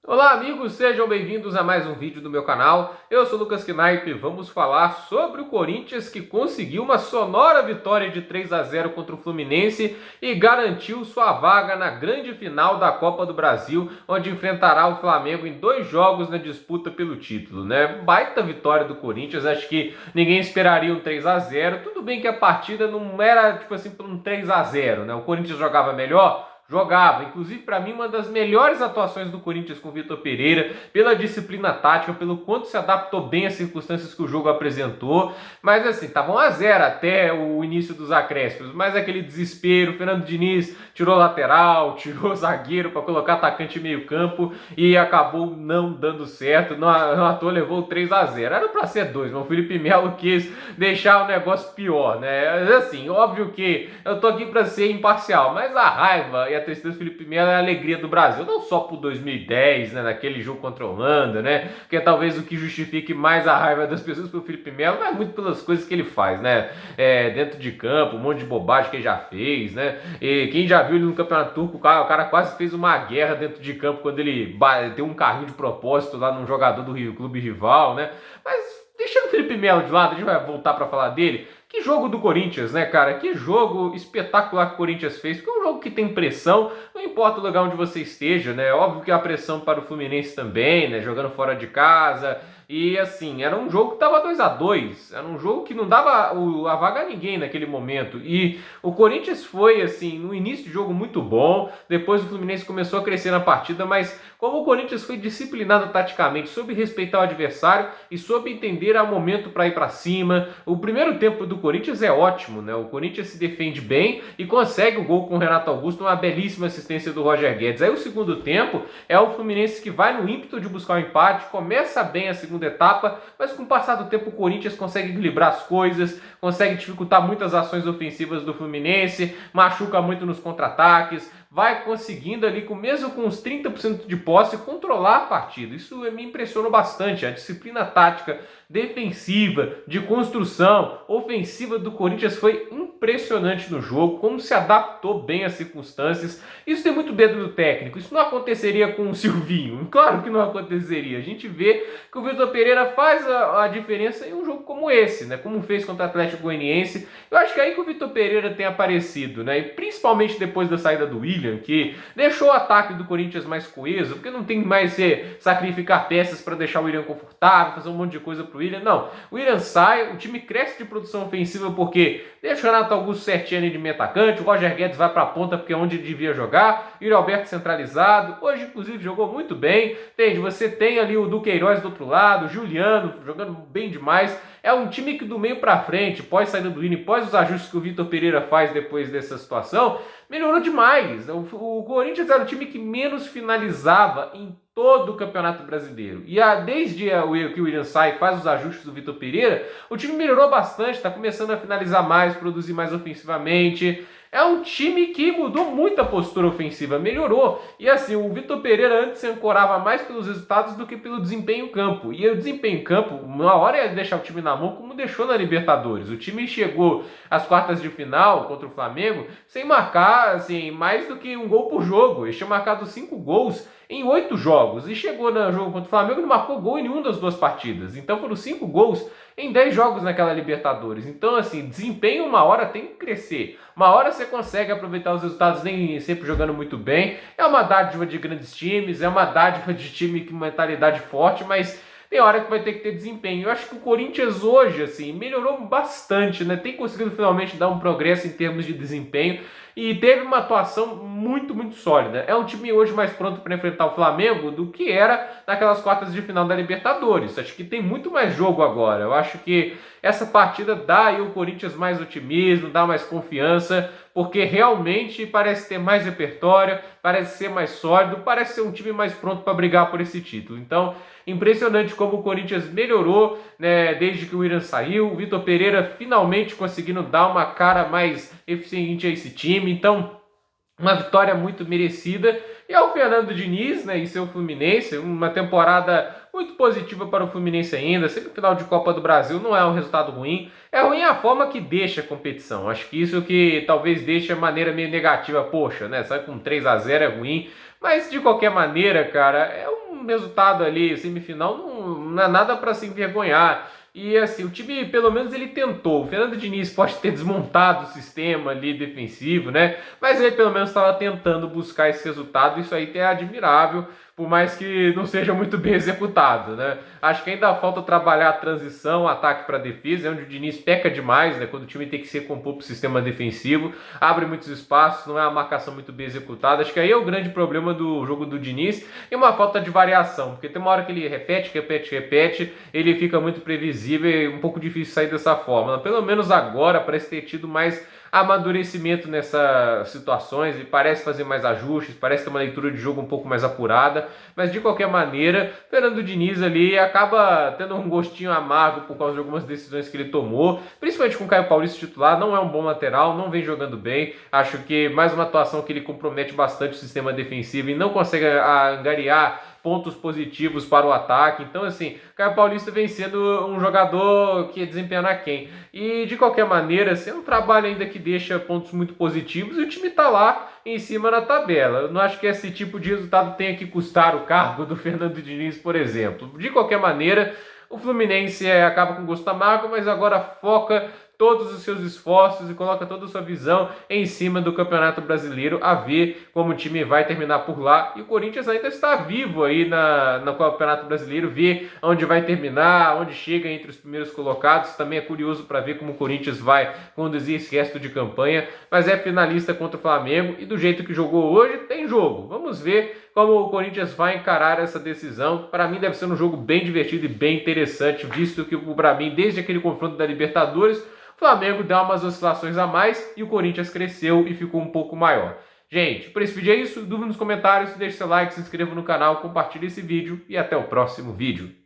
Olá amigos, sejam bem-vindos a mais um vídeo do meu canal. Eu sou o Lucas Knaip e vamos falar sobre o Corinthians que conseguiu uma sonora vitória de 3-0 contra o Fluminense e garantiu sua vaga na grande final da Copa do Brasil, onde enfrentará o Flamengo em 2 jogos na disputa pelo título, né? Baita vitória do Corinthians, acho que ninguém esperaria um 3-0. Tudo bem que a partida não era tipo assim por um 3-0, né? O Corinthians jogava melhor. Jogava, inclusive para mim uma das melhores atuações do Corinthians com o Vitor Pereira, pela disciplina tática, pelo quanto se adaptou bem às circunstâncias que o jogo apresentou, mas assim, tava 1-0 até o início dos acréscimos, mas aquele desespero, Fernando Diniz tirou lateral, tirou zagueiro para colocar atacante em meio campo e acabou não dando certo, não à toa levou 3-0, era para ser 2, mas o Felipe Melo quis deixar o negócio pior, né, assim, óbvio que eu tô aqui para ser imparcial, mas a raiva e a tristeza do Felipe Melo é a alegria do Brasil, não só por 2010, né, naquele jogo contra a Holanda, né, que é talvez o que justifique mais a raiva das pessoas pelo Felipe Melo, mas muito pelas coisas que ele faz, né, dentro de campo, um monte de bobagem que ele já fez, né, e quem já viu ele no Campeonato Turco, o cara quase fez uma guerra dentro de campo quando ele deu um carrinho de propósito lá num jogador do clube rival, né, mas deixando o Felipe Melo de lado, a gente vai voltar para falar dele. Que jogo do Corinthians, né, cara? Que jogo espetacular que o Corinthians fez. Porque é um jogo que tem pressão, não importa o lugar onde você esteja, né? Óbvio que a pressão para o Fluminense também, né? Jogando fora de casa. E assim, era um jogo que tava 2-2. Era um jogo que não dava a vaga a ninguém naquele momento. E o Corinthians foi, assim, no início de jogo muito bom. Depois o Fluminense começou a crescer na partida, mas como o Corinthians foi disciplinado taticamente, soube respeitar o adversário e soube entender o momento para ir para cima. O primeiro tempo do Corinthians é ótimo, né? O Corinthians se defende bem e consegue o gol com o Renato Augusto, uma belíssima assistência do Roger Guedes. Aí o segundo tempo é o Fluminense que vai no ímpeto de buscar o empate, começa bem a segunda etapa, mas com o passar do tempo o Corinthians consegue equilibrar as coisas, consegue dificultar muitas ações ofensivas do Fluminense, machuca muito nos contra-ataques, vai conseguindo ali, mesmo com uns 30% de posse, controlar a partida. Isso me impressionou bastante. A disciplina tática, defensiva, de construção, ofensiva do Corinthians foi impressionante no jogo, como se adaptou bem às circunstâncias. Isso tem muito dedo do técnico. Isso não aconteceria com o Silvinho. Claro que não aconteceria. A gente vê que o Vitor Pereira faz a diferença em um jogo como esse, né? Como fez contra o Atlético Goianiense. Eu acho que é aí que o Vitor Pereira tem aparecido, né? E principalmente depois da saída do William, que deixou o ataque do Corinthians mais coeso, porque não tem mais sacrificar peças para deixar o William confortável, fazer um monte de coisa pro William. Não, o William sai, o time cresce de produção ofensiva porque deixa o Renato Augusto certinho ali de meio atacante, o Roger Guedes vai para a ponta porque é onde ele devia jogar, o Yuri Alberto centralizado, hoje inclusive jogou muito bem, entende? Você tem ali o Duqueiroz do outro lado, o Juliano jogando bem demais. É um time que do meio para frente, pós saída do Vini, pós os ajustes que o Vitor Pereira faz depois dessa situação, melhorou demais. O Corinthians era o time que menos finalizava em todo o Campeonato Brasileiro. E desde que o William sai e faz os ajustes do Vitor Pereira, o time melhorou bastante, está começando a finalizar mais, produzir mais ofensivamente. É um time que mudou muito a postura ofensiva, melhorou. E assim, o Vitor Pereira antes se ancorava mais pelos resultados do que pelo desempenho em campo. E o desempenho em campo, uma hora ia deixar o time na mão, como deixou na Libertadores. O time chegou às quartas de final contra o Flamengo sem marcar assim, mais do que um gol por jogo. Ele tinha marcado 5 gols em 8 jogos. E chegou no jogo contra o Flamengo e não marcou gol em nenhuma das duas partidas. Então foram 5 gols em 10 jogos naquela Libertadores. Então, assim, desempenho uma hora tem que crescer. Uma hora você consegue aproveitar os resultados nem sempre jogando muito bem. É uma dádiva de grandes times, é uma dádiva de time com mentalidade forte, mas tem hora que vai ter que ter desempenho. Eu acho que o Corinthians hoje, assim, melhorou bastante, né? Tem conseguido finalmente dar um progresso em termos de desempenho e teve uma atuação muito, muito sólida. É um time hoje mais pronto para enfrentar o Flamengo do que era naquelas quartas de final da Libertadores. Acho que tem muito mais jogo agora. Eu acho que essa partida dá aí ao Corinthians mais otimismo, dá mais confiança, porque realmente parece ter mais repertório, parece ser mais sólido, parece ser um time mais pronto para brigar por esse título. Então, impressionante como o Corinthians melhorou, né, desde que o Willian saiu, o Vitor Pereira finalmente conseguindo dar uma cara mais eficiente a esse time. Então, uma vitória muito merecida. E ao Fernando Diniz, né, e seu Fluminense, uma temporada muito positiva para o Fluminense ainda. Semifinal de Copa do Brasil não é um resultado ruim. É ruim a forma que deixa a competição. Acho que isso que talvez deixe a maneira meio negativa. Poxa, né, sai com 3-0 é ruim. Mas de qualquer maneira, cara, é um resultado ali, semifinal, não é nada para se envergonhar. E assim, o time, pelo menos, ele tentou. O Fernando Diniz pode ter desmontado o sistema ali defensivo, né? Mas ele, pelo menos, estava tentando buscar esse resultado. Isso aí é admirável, por mais que não seja muito bem executado, né? Acho que ainda falta trabalhar a transição, ataque para defesa, onde o Diniz peca demais, né? Quando o time tem que se recompor para o sistema defensivo, abre muitos espaços, não é uma marcação muito bem executada. Acho que aí é o grande problema do jogo do Diniz e uma falta de variação, porque tem uma hora que ele repete, ele fica muito previsível e é um pouco difícil sair dessa forma. Pelo menos agora parece ter tido mais amadurecimento nessas situações e parece fazer mais ajustes, parece ter uma leitura de jogo um pouco mais apurada, mas de qualquer maneira, Fernando Diniz ali acaba tendo um gostinho amargo por causa de algumas decisões que ele tomou, principalmente com o Caio Paulista titular, não é um bom lateral, não vem jogando bem, acho que mais uma atuação que ele compromete bastante o sistema defensivo e não consegue angariar pontos positivos para o ataque. Então, assim, Caio Paulista vem sendo um jogador que desempenha aquém. E, de qualquer maneira, assim, é um trabalho ainda que deixa pontos muito positivos e o time está lá em cima na tabela. Eu não acho que esse tipo de resultado tenha que custar o cargo do Fernando Diniz, por exemplo. De qualquer maneira, o Fluminense acaba com gosto amargo, mas agora foca todos os seus esforços e coloca toda a sua visão em cima do Campeonato Brasileiro, a ver como o time vai terminar por lá. E o Corinthians ainda está vivo aí no Campeonato Brasileiro, ver onde vai terminar, onde chega entre os primeiros colocados. Também é curioso para ver como o Corinthians vai conduzir esse resto de campanha, mas é finalista contra o Flamengo e do jeito que jogou hoje, tem jogo. Vamos ver como o Corinthians vai encarar essa decisão. Para mim deve ser um jogo bem divertido e bem interessante, visto que para mim, desde aquele confronto da Libertadores, o Flamengo deu umas oscilações a mais e o Corinthians cresceu e ficou um pouco maior. Gente, por esse vídeo é isso. Dúvida nos comentários, deixe seu like, se inscreva no canal, compartilhe esse vídeo e até o próximo vídeo.